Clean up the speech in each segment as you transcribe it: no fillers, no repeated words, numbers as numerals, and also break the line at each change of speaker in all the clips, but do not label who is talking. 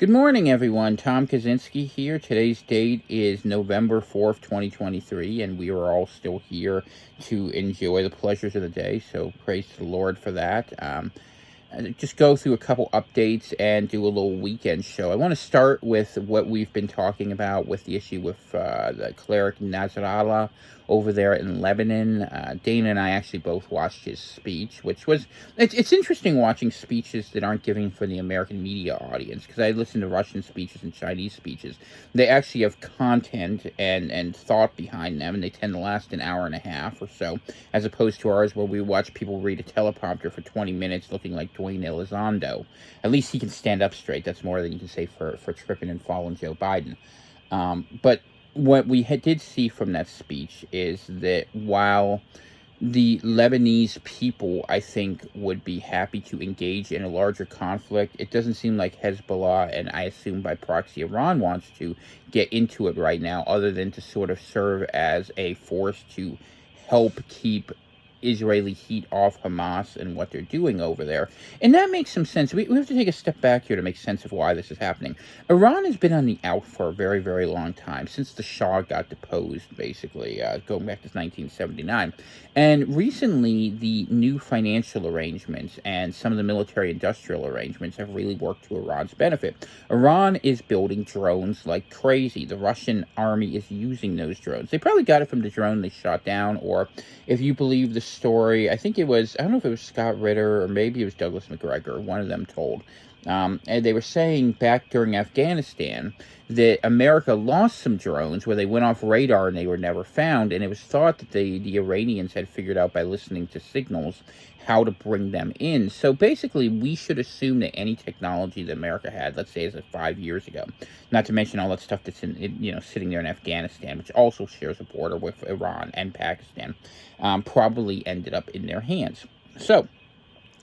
Good morning, everyone. Tom Kaczynski here. Today's date is November 4th, 2023, and we are all still here to enjoy the pleasures of the day. So, praise the Lord for that. Just go through a couple updates and do a little weekend show. I want to start with what we've been talking about with the issue with the cleric Nasrallah over there in Lebanon. Dana and I actually both watched his speech, which was it's interesting watching speeches that aren't given for the American media audience, because I listen to Russian speeches and Chinese speeches. They actually have content and thought behind them, and they tend to last an hour and a half or so, as opposed to ours where we watch people read a teleprompter for 20 minutes looking like Dwayne Elizondo. At least he can stand up straight. That's more than you can say for tripping and falling Joe Biden. But what we did see from that speech is that while the Lebanese people, I think, would be happy to engage in a larger conflict, it doesn't seem like Hezbollah, and I assume by proxy Iran, wants to get into it right now, other than to sort of serve as a force to help keep Israeli heat off Hamas and what they're doing over there. And that makes some sense. We have to take a step back here to make sense of why this is happening. Iran has been on the out for a very, very long time, since the Shah got deposed, basically, going back to 1979. And recently, the new financial arrangements and some of the military industrial arrangements have really worked to Iran's benefit. Iran is building drones like crazy. The Russian army is using those drones. They probably got it from the drone they shot down, or if you believe the story, I think it was, I don't know if it was Scott Ritter or maybe it was Douglas McGregor, one of them told. And they were saying back during Afghanistan that America lost some drones where they went off radar and they were never found. And it was thought that the Iranians had figured out by listening to signals how to bring them in. So basically, we should assume that any technology that America had, let's say as of 5 years ago, not to mention all that stuff that's sitting there in Afghanistan, which also shares a border with Iran and Pakistan, probably ended up in their hands. So,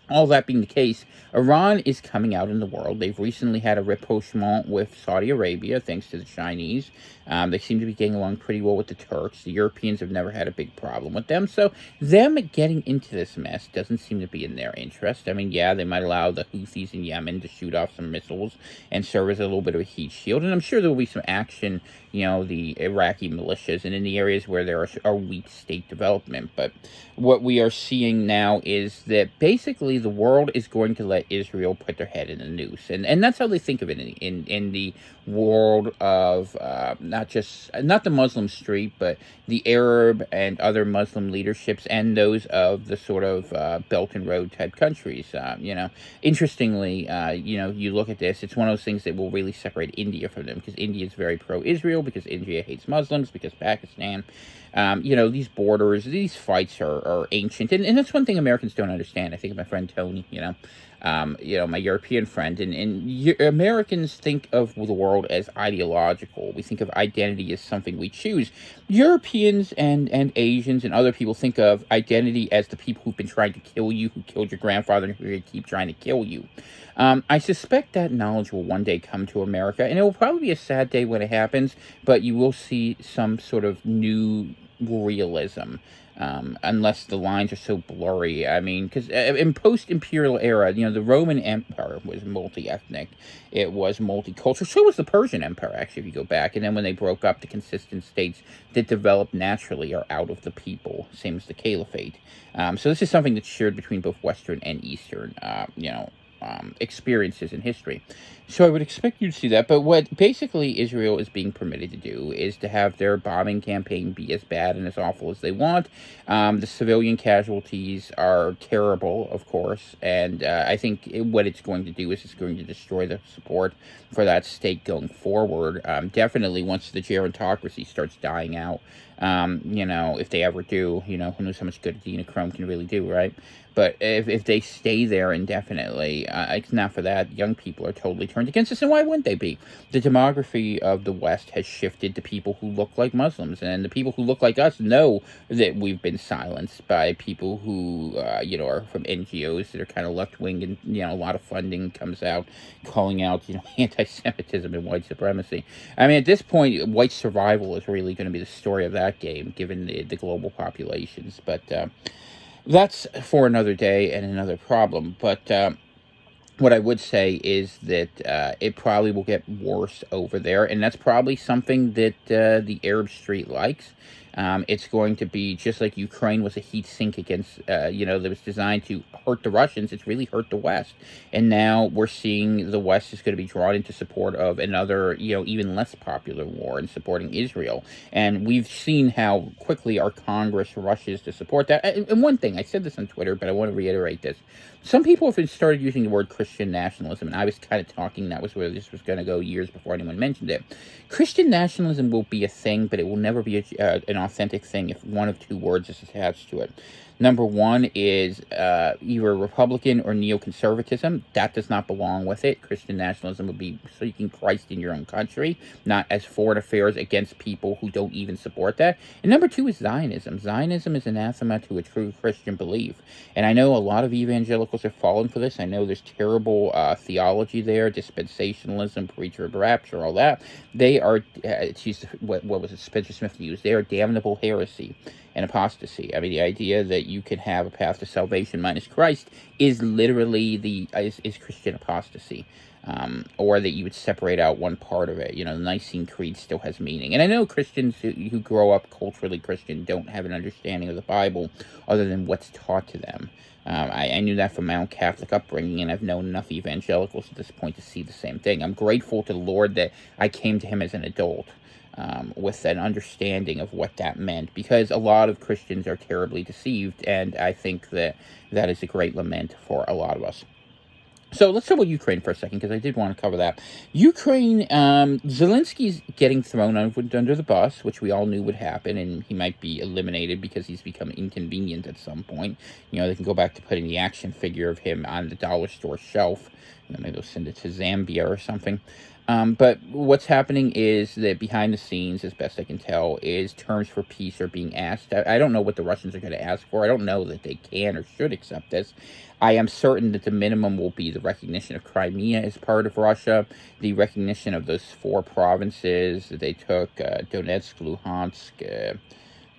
all that being the case, Iran is coming out in the world. They've recently had a rapprochement with Saudi Arabia, thanks to the Chinese. They seem to be getting along pretty well with the Turks. The Europeans have never had a big problem with them. So them getting into this mess doesn't seem to be in their interest. I mean, yeah, they might allow the Houthis in Yemen to shoot off some missiles and serve as a little bit of a heat shield. And I'm sure there will be some action, the Iraqi militias and in the areas where there are weak state development. But what we are seeing now is that basically the world is going to let Israel put their head in the noose. And that's how they think of it in the world of not the Muslim street, but the Arab and other Muslim leaderships and those of the sort of Belt and Road type countries. Interestingly, you look at this, it's one of those things that will really separate India from them, because India is very pro-Israel, because India hates Muslims, because Pakistan. These borders, these fights are ancient. And that's one thing Americans don't understand. I think of my friend Tony, my European friend, and Americans think of the world as ideological. We think of identity as something we choose. Europeans and Asians and other people think of identity as the people who've been trying to kill you, who killed your grandfather, and who are going to keep trying to kill you. I suspect that knowledge will one day come to America, and it will probably be a sad day when it happens, but you will see some sort of new realism, unless the lines are so blurry. I mean, because in post-imperial era, the Roman Empire was multi-ethnic, it was multicultural. So was the Persian Empire, actually, if you go back. And then when they broke up, the consistent states that developed naturally are out of the people, same as the Caliphate. So this is something that's shared between both Western and Eastern, experiences in history. So I would expect you to see that. But what basically Israel is being permitted to do is to have their bombing campaign be as bad and as awful as they want. The civilian casualties are terrible, of course. And I think what it's going to do is it's going to destroy the support for that state going forward. Definitely once the gerontocracy starts dying out, if they ever do, who knows how much good adrenochrome can really do, right? But if they stay there indefinitely, it's not for that. Young people are totally turned against us, and why wouldn't they be? The demography of the West has shifted to people who look like Muslims, and the people who look like us know that we've been silenced by people who, are from NGOs that are kind of left-wing, and, a lot of funding comes out calling out, anti-Semitism and white supremacy. I mean, at this point, white survival is really going to be the story of that game, given the global populations, but... that's for another day and another problem. But What I would say is that it probably will get worse over there, and that's probably something that the Arab Street likes. It's going to be just like Ukraine was a heat sink against, that was designed to hurt the Russians. It's really hurt the West, and now we're seeing the West is going to be drawn into support of another, even less popular war in supporting Israel. And we've seen how quickly our Congress rushes to support that. And one thing, I said this on Twitter, but I want to reiterate this. Some people have started using the word Christian nationalism, and I was kind of talking that was where this was going to go years before anyone mentioned it. Christian nationalism will be a thing, but it will never be an authentic thing if one of two words is attached to it. Number one is either Republican or neoconservatism. That does not belong with it. Christian nationalism would be seeking Christ in your own country, not as foreign affairs against people who don't even support that. And number two is Zionism. Zionism is anathema to a true Christian belief. And I know a lot of evangelicals have fallen for this. I know there's terrible theology there, dispensationalism, preacher of rapture, all that. They are, what was it Spencer Smith used? They are damnable heresy and apostasy. I mean, the idea that you can have a path to salvation minus Christ is literally is Christian apostasy. Or that you would separate out one part of it. The Nicene Creed still has meaning. And I know Christians who grow up culturally Christian don't have an understanding of the Bible other than what's taught to them. I knew that from my own Catholic upbringing, and I've known enough evangelicals at this point to see the same thing. I'm grateful to the Lord that I came to him as an adult. With an understanding of what that meant, because a lot of Christians are terribly deceived, and I think that is a great lament for a lot of us. So let's talk about Ukraine for a second, because I did want to cover that. Ukraine, Zelensky's getting thrown under the bus, which we all knew would happen, and he might be eliminated because he's become inconvenient at some point. They can go back to putting the action figure of him on the dollar store shelf. Maybe they'll send it to Zambia or something. But what's happening is that behind the scenes, as best I can tell, is terms for peace are being asked. I don't know what the Russians are going to ask for. I don't know that they can or should accept this. I am certain that the minimum will be the recognition of Crimea as part of Russia, the recognition of those 4 provinces that they took, Donetsk, Luhansk,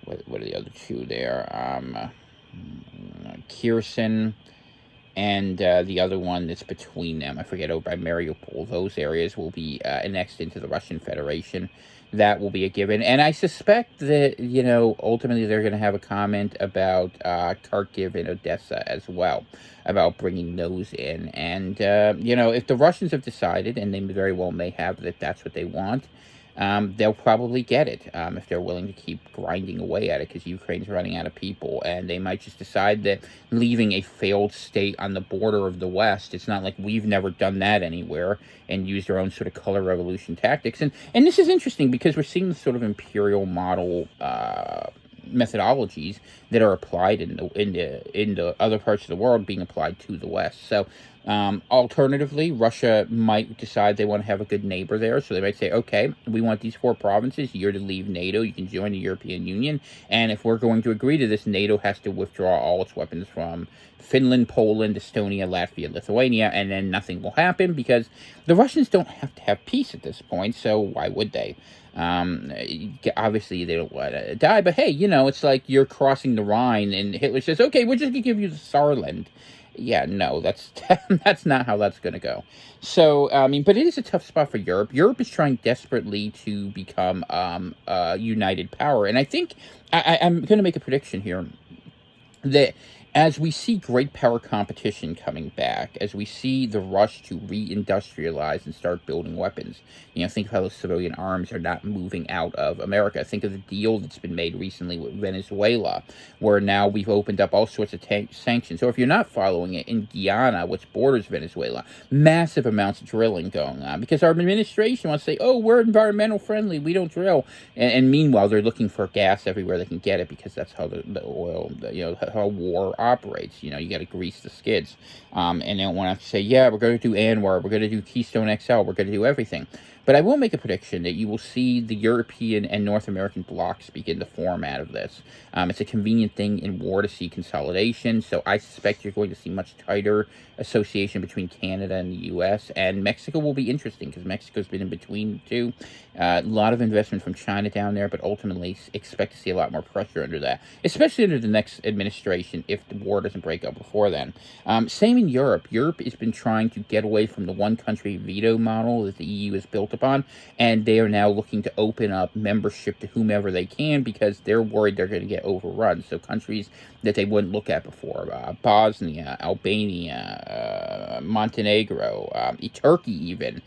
what are the other 2 there? Kherson, and the other one that's between them, I forget, over by Mariupol. Those areas will be annexed into the Russian Federation. That will be a given. And I suspect that, ultimately they're going to have a comment about Kharkiv and Odessa as well, about bringing those in. And, if the Russians have decided, and they very well may have, that that's what they want, they'll probably get it if they're willing to keep grinding away at it, because Ukraine's running out of people, and they might just decide that leaving a failed state on the border of the West, it's not like we've never done that anywhere, and use their own sort of color revolution tactics. And this is interesting because we're seeing the sort of imperial model methodologies that are applied in the other parts of the world being applied to the West. So alternatively, Russia might decide they want to have a good neighbor there. So they might say, okay, we want these 4 provinces. You're to leave NATO. You can join the European Union. And if we're going to agree to this, NATO has to withdraw all its weapons from Finland, Poland, Estonia, Latvia, Lithuania, and then nothing will happen because the Russians don't have to have peace at this point. So why would they? Obviously they don't want to die, but hey, it's like you're crossing the Rhine and Hitler says, okay, we're just going to give you the Saarland. Yeah, no, that's not how that's going to go. So, but it is a tough spot for Europe. Europe is trying desperately to become a united power. And I think I'm going to make a prediction here that as we see great power competition coming back, as we see the rush to reindustrialize and start building weapons, think of how those civilian arms are not moving out of America. Think of the deal that's been made recently with Venezuela, where now we've opened up all sorts of sanctions. So if you're not following it, in Guyana, which borders Venezuela, massive amounts of drilling going on because our administration wants to say, oh, we're environmental friendly, we don't drill. And meanwhile, they're looking for gas everywhere they can get it because that's how the oil, how war operates. You got to grease the skids. And they don't want to say, yeah, we're going to do Anwar, we're going to do Keystone XL, we're going to do everything. But I will make a prediction that you will see the European and North American blocs begin to form out of this. It's a convenient thing in war to see consolidation, so I suspect you're going to see much tighter association between Canada and the U.S., and Mexico will be interesting because Mexico's been in between the two. A lot of investment from China down there, but ultimately expect to see a lot more pressure under that, especially under the next administration if the war doesn't break up before then. Same in Europe. Europe has been trying to get away from the one country veto model that the EU is built upon, and they are now looking to open up membership to whomever they can because they're worried they're going to get overrun. So countries that they wouldn't look at before, Bosnia, Albania, Montenegro, Turkey even.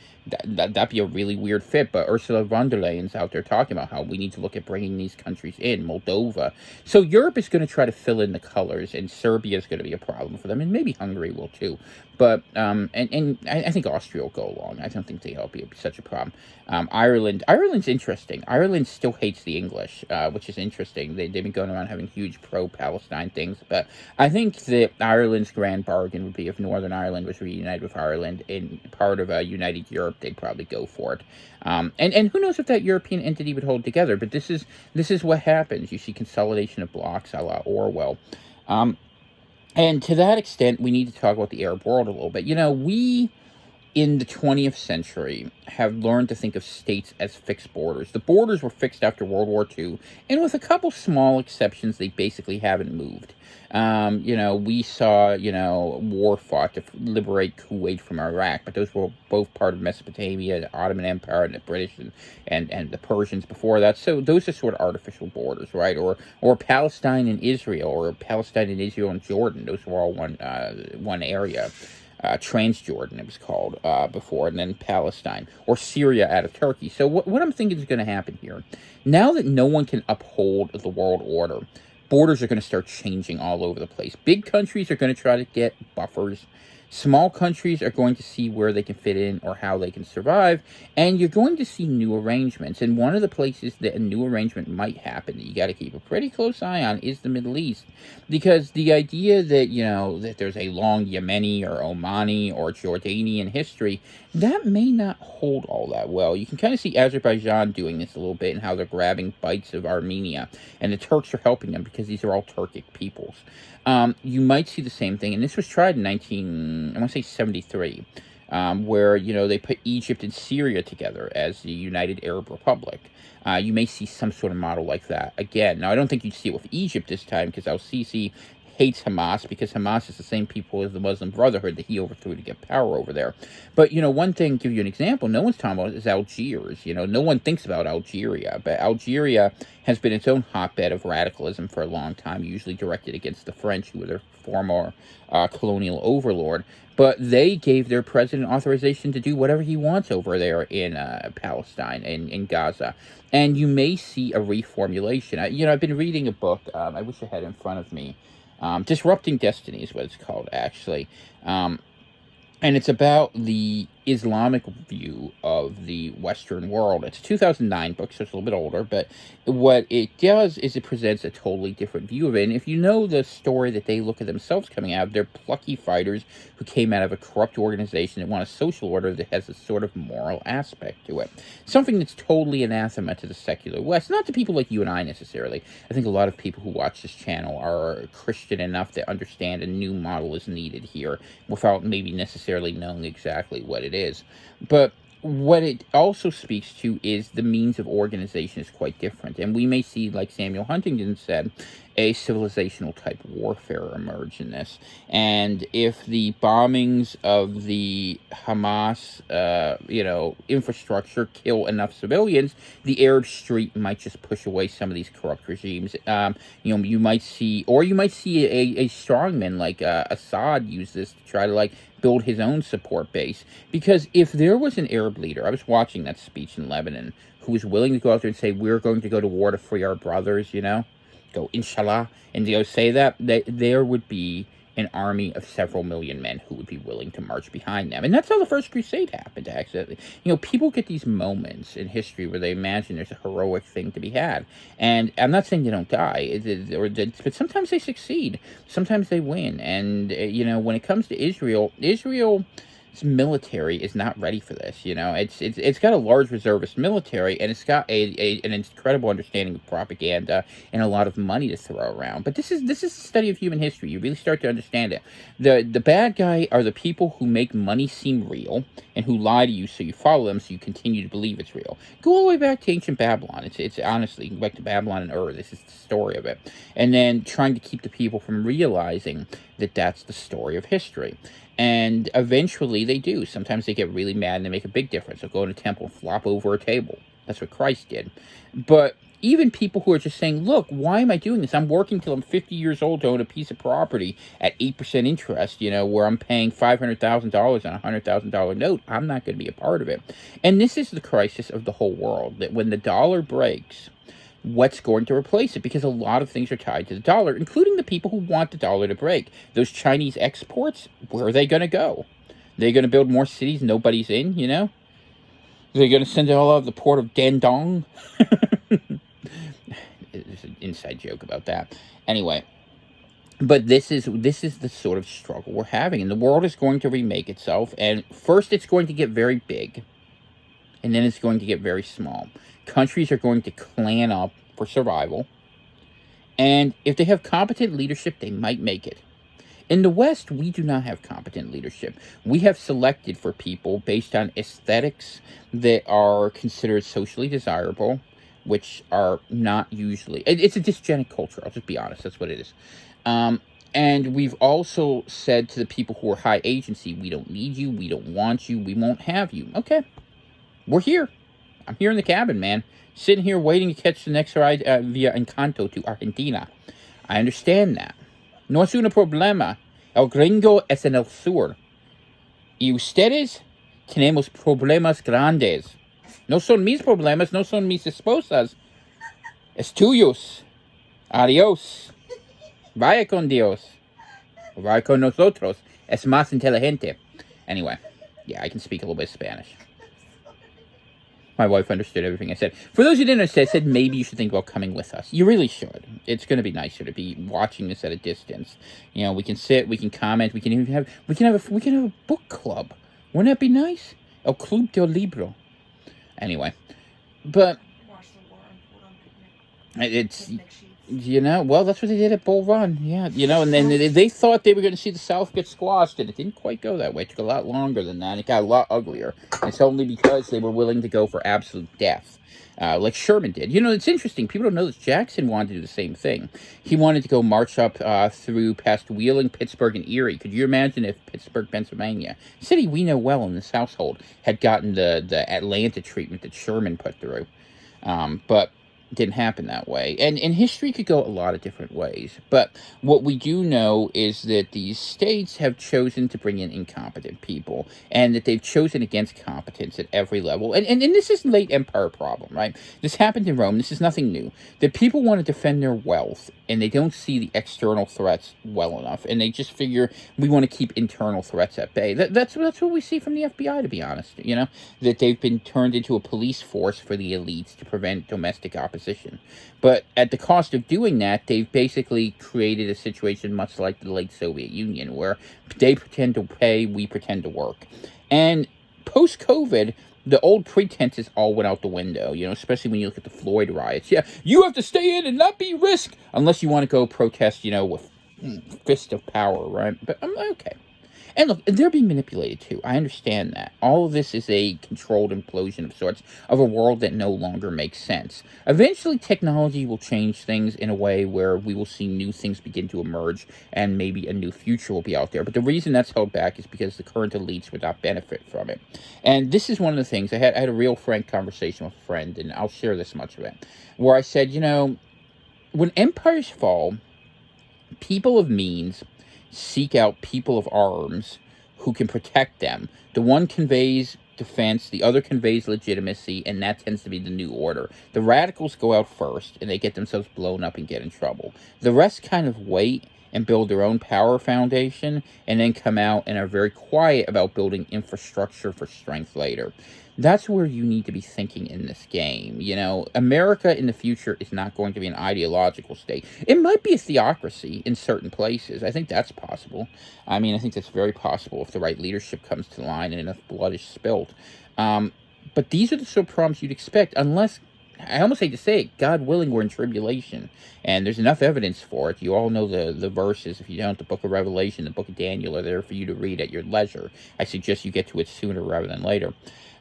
That'd be a really weird fit, but Ursula von der Leyen's out there talking about how we need to look at bringing these countries in, Moldova. So Europe is going to try to fill in the colors, and Serbia is going to be a problem for them, and maybe Hungary will too. But and I think Austria will go along. I don't think they'll be such a problem. Ireland's interesting. Ireland still hates the English, which is interesting. They've been going around having huge pro-Palestine things, but I think that Ireland's grand bargain would be if Northern Ireland was reunited with Ireland in part of a united Europe, they'd probably go for it. And who knows if that European entity would hold together? But this is what happens. You see consolidation of blocks a la Orwell. And to that extent, we need to talk about the Arab world a little bit. We in the 20th century have learned to think of states as fixed borders. The borders were fixed after World War II, and with a couple small exceptions, they basically haven't moved. We saw, war fought to liberate Kuwait from Iraq, but those were both part of Mesopotamia, the Ottoman Empire, and the British and the Persians before that. So those are sort of artificial borders, right? Or Palestine and Israel, or Palestine and Israel and Jordan. Those were all one area. Transjordan, it was called before, and then Palestine, or Syria out of Turkey. So what I'm thinking is going to happen here, now that no one can uphold the world order, borders are going to start changing all over the place. Big countries are going to try to get buffers. Small countries are going to see where they can fit in or how they can survive, and you're going to see new arrangements. And one of the places that a new arrangement might happen that you got to keep a pretty close eye on is the Middle East, because the idea that, that there's a long Yemeni or Omani or Jordanian history, that may not hold all that well. You can kind of see Azerbaijan doing this a little bit and how they're grabbing bites of Armenia, and the Turks are helping them because these are all Turkic peoples. You might see the same thing, and this was tried in 1973, where, they put Egypt and Syria together as the United Arab Republic. You may see some sort of model like that again. Now, I don't think you'd see it with Egypt this time, because al-Sisi hates Hamas, because Hamas is the same people as the Muslim Brotherhood that he overthrew to get power over there. But, one thing, give you an example, no one's talking about is Algiers. No one thinks about Algeria, but Algeria has been its own hotbed of radicalism for a long time, usually directed against the French, who were their former colonial overlord. But they gave their president authorization to do whatever he wants over there in Palestine and in Gaza. And you may see a reformulation. I've been reading a book, I wish I had it in front of me, Disrupting Destiny is what it's called, actually. And it's about the Islamic view of the Western world. It's a 2009 book, so it's a little bit older, but what it does is it presents a totally different view of it. And if you know the story that they look at themselves coming out of, they're plucky fighters who came out of a corrupt organization that want a social order that has a sort of moral aspect to it. Something that's totally anathema to the secular West. Not to people like you and I necessarily. I think a lot of people who watch this channel are Christian enough to understand a new model is needed here without maybe necessarily knowing exactly what it is. But what it also speaks to is the means of organization is quite different. And we may see, like Samuel Huntington said, a civilizational type warfare emerge in this. And if the bombings of the Hamas, infrastructure kill enough civilians, the Arab Street might just push away some of these corrupt regimes. You might see a strongman like Assad use this to try to build his own support base. Because if there was an Arab leader, I was watching that speech in Lebanon, who was willing to go out there and say, we're going to go to war to free our brothers, go inshallah, and say that there would be an army of several million men who would be willing to march behind them. And that's how the First Crusade happened, actually. People get these moments in history where they imagine there's a heroic thing to be had. And I'm not saying they don't die, but sometimes they succeed. Sometimes they win. And, when it comes to Israel, military is not ready for this. You know, it's got a large reservist military, and it's got an incredible understanding of propaganda and a lot of money to throw around. But this is the study of human history. You really start to understand it. The bad guy are the people who make money seem real and who lie to you so you follow them, so you continue to believe it's real. Go all the way back to ancient Babylon. It's honestly, go back to Babylon and Ur. This is the story of it. And then trying to keep the people from realizing that that's the story of history. And eventually they do. Sometimes they get really mad and they make a big difference. They'll go in a temple and flop over a table. That's what Christ did. But even people who are just saying, look, why am I doing this? I'm working till I'm 50 years old to own a piece of property at 8% interest, you know, where I'm paying $500,000 on a $100,000 note. I'm not going to be a part of it. And this is the crisis of the whole world, that when the dollar breaks, what's going to replace it? Because a lot of things are tied to the dollar, including the people who want the dollar to break. Those Chinese exports, where are they going to go? They're going to build more cities nobody's in, you know? They're going to send it all out of the port of Dandong. There's an inside joke about that. Anyway, but this is the sort of struggle we're having, and the world is going to remake itself. And first, it's going to get very big, and then it's going to get very small. Countries are going to clan up for survival, and if they have competent leadership, they might make it. In the West, we do not have competent leadership. We have selected for people based on aesthetics that are considered socially desirable, which are not usually... It's a dysgenic culture, I'll just be honest, that's what it is. And we've also said to the people who are high agency, we don't need you, we don't want you, we won't have you. Okay, we're here. I'm here in the cabin, man. Sitting here waiting to catch the next ride via Encanto to Argentina. I understand that. No es un problema. El gringo es en el sur. Y ustedes tenemos problemas grandes. No son mis problemas, no son mis esposas. Es tuyos. Adiós. Vaya con Dios. Vaya con nosotros. Es más inteligente. Anyway, yeah, I can speak a little bit of Spanish. My wife understood everything I said. For those who didn't understand, I said maybe you should think about coming with us. You really should. It's going to be nicer to be watching this at a distance. You know, we can sit, we can comment, we can have a book club. Wouldn't that be nice? El Club del Libro. Anyway, but it's, you know, well, that's what they did at Bull Run. Yeah, you know, and then they thought they were going to see the South get squashed, and it didn't quite go that way. It took a lot longer than that. It got a lot uglier. And it's only because they were willing to go for absolute death, like Sherman did. You know, it's interesting. People don't know this. Jackson wanted to do the same thing. He wanted to go march up through past Wheeling, Pittsburgh, and Erie. Could you imagine if Pittsburgh, Pennsylvania, a city we know well in this household, had gotten the Atlanta treatment that Sherman put through? But didn't happen that way. And history could go a lot of different ways. But what we do know is that these states have chosen to bring in incompetent people, and that they've chosen against competence at every level. And this is late empire problem, right? This happened in Rome. This is nothing new. That people want to defend their wealth, and they don't see the external threats well enough, and they just figure we want to keep internal threats at bay. That's what we see from the FBI, to be honest. You know, that they've been turned into a police force for the elites to prevent domestic opposition. But at the cost of doing that, they've basically created a situation much like the late Soviet Union, where they pretend to pay, we pretend to work. And post-COVID, the old pretenses all went out the window, you know, especially when you look at the Floyd riots. Yeah, you have to stay in and not be risked, unless you want to go protest, you know, with fist of power, right? But I'm okay. And look, they're being manipulated too. I understand that. All of this is a controlled implosion of sorts of a world that no longer makes sense. Eventually, technology will change things in a way where we will see new things begin to emerge, and maybe a new future will be out there. But the reason that's held back is because the current elites would not benefit from it. And this is one of the things, I had a real frank conversation with a friend, and I'll share this much of it, where I said, you know, when empires fall, people of means seek out people of arms who can protect them. The one conveys defense, the other conveys legitimacy, and that tends to be the new order. The radicals go out first, and they get themselves blown up and get in trouble. The rest kind of wait and build their own power foundation, and then come out and are very quiet about building infrastructure for strength later. That's where you need to be thinking in this game. You know, America in the future is not going to be an ideological state. It might be a theocracy in certain places. I think that's possible. I mean, I think that's very possible if the right leadership comes to the line and enough blood is spilt. But these are the sort of problems you'd expect, unless, I almost hate to say it, God willing, we're in tribulation. And there's enough evidence for it. You all know the verses. If you don't, the book of Revelation, the book of Daniel are there for you to read at your leisure. I suggest you get to it sooner rather than later.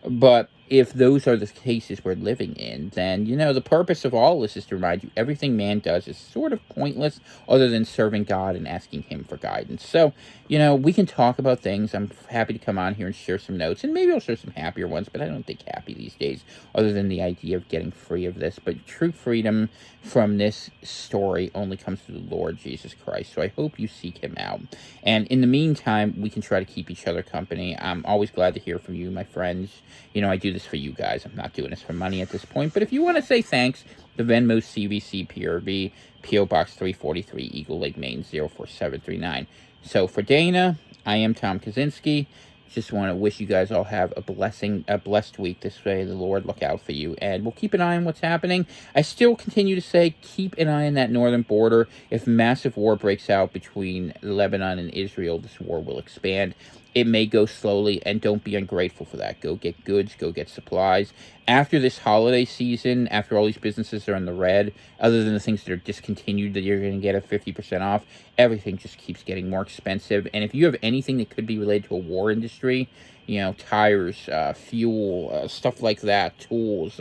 But if those are the cases we're living in, then, you know, the purpose of all this is to remind you everything man does is sort of pointless other than serving God and asking him for guidance. So, you know, we can talk about things. I'm happy to come on here and share some notes, and maybe I'll share some happier ones, but I don't think happy these days, other than the idea of getting free of this. But true freedom from this story only comes through the Lord Jesus Christ. So I hope you seek him out. And in the meantime, we can try to keep each other company. I'm always glad to hear from you, my friends. You know, I do this for you guys. I'm not doing this for money at this point. But if you want to say thanks, the Venmo CVC PRV, P.O. Box 343, Eagle Lake, Maine, 04739. So for Dana, I am Tom Kaczynski. Just want to wish you guys all have a blessed week this way. The Lord look out for you. And we'll keep an eye on what's happening. I still continue to say, keep an eye on that northern border. If massive war breaks out between Lebanon and Israel, this war will expand. It may go slowly, and don't be ungrateful for that. Go get goods, go get supplies. After this holiday season, after all these businesses are in the red, other than the things that are discontinued that you're going to get at 50% off, everything just keeps getting more expensive. And if you have anything that could be related to a war industry, you know, tires, fuel, stuff like that, tools,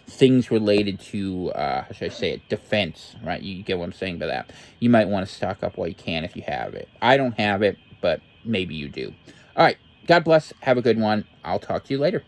things related to, how should I say it, defense, right? You get what I'm saying by that. You might want to stock up while you can if you have it. I don't have it, but maybe you do. All right. God bless. Have a good one. I'll talk to you later.